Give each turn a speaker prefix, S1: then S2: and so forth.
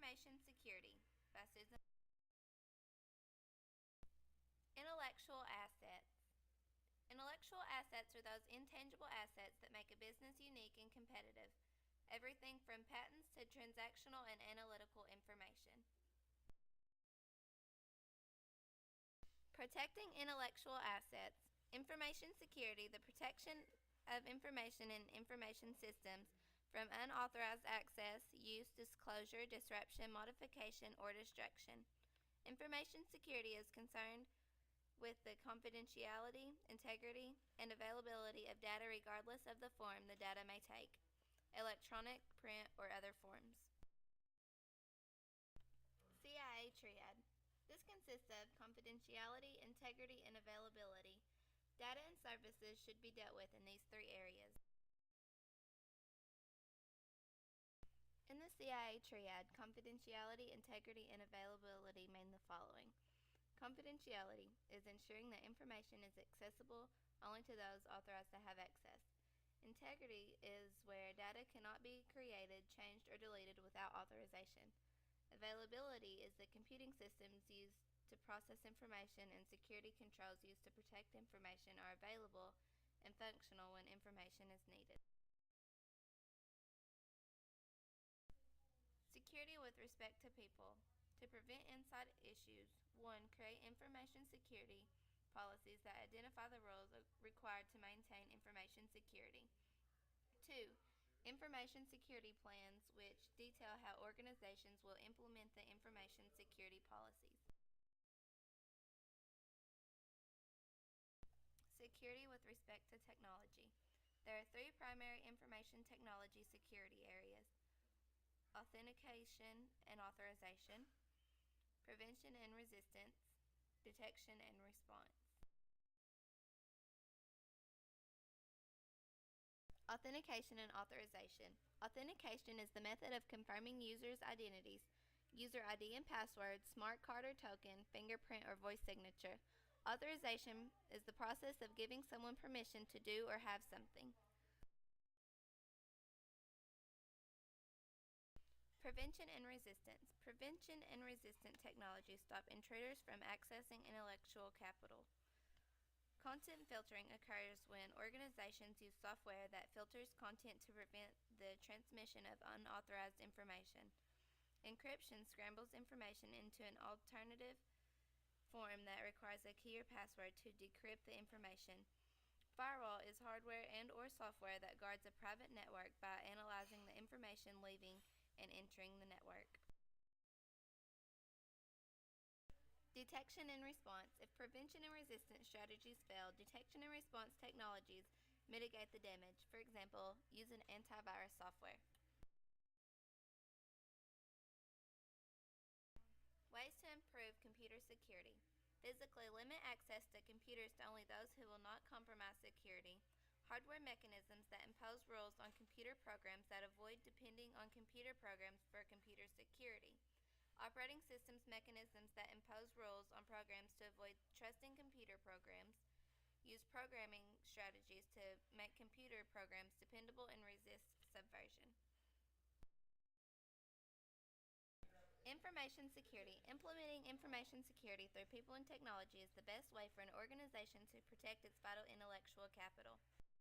S1: Information Security by Susan. Intellectual assets. Intellectual assets are those intangible assets that make a business unique and competitive. Everything from patents to transactional and analytical information. Protecting intellectual assets. Information security, the protection of information in information systems from unauthorized access, use, disclosure, disruption, modification, or destruction. Information security is concerned with the confidentiality, integrity, and availability of data regardless of the form the data may take, electronic, print, or other forms. CIA Triad. This consists of confidentiality, integrity, and availability. Data and services should be dealt with in these three areas. In the CIA Triad, confidentiality, integrity, and availability mean the following. Confidentiality is ensuring that information is accessible only to those authorized to have access. Integrity is where data cannot be created, changed, or deleted without authorization. Availability is the computing systems used to process information and security controls used to protect information are available and functional when information is needed. Security with respect to people. To prevent inside issues, 1. Create information security policies that identify the rules required to maintain information security. 2. Information security plans which detail how organizations will implement the information security policies. Security with respect to technology. There are three primary information technology security areas: authentication and authorization, prevention and resistance, detection and response. Authentication and authorization. Authentication is the method of confirming users' identities, user ID and password, smart card or token, fingerprint or voice signature. Authorization is the process of giving someone permission to do or have something. Prevention and resistance. Prevention and resistant technologies stop intruders from accessing intellectual capital. Content filtering occurs when organizations use software that filters content to prevent the transmission of unauthorized information. Encryption scrambles information into an alternative form that requires a key or password to decrypt the information. Firewall is hardware and or software that guards a private network by analyzing the information leaving and entering the network. Detection and response. If prevention and resistance strategies fail, detection and response technologies mitigate the damage. For example, use an antivirus software. Ways to improve computer security. Physically limit access to computers to only those who will not compromise security. Hardware mechanisms that impose rules on computer programs that avoid depending on computer programs for computer security. Operating systems mechanisms that impose rules on programs to avoid trusting computer programs. Use programming strategies to make computer programs dependable and resist subversion. Information security. Implementing information security through people and technology is the best way for an organization to protect its vital intellectual capital.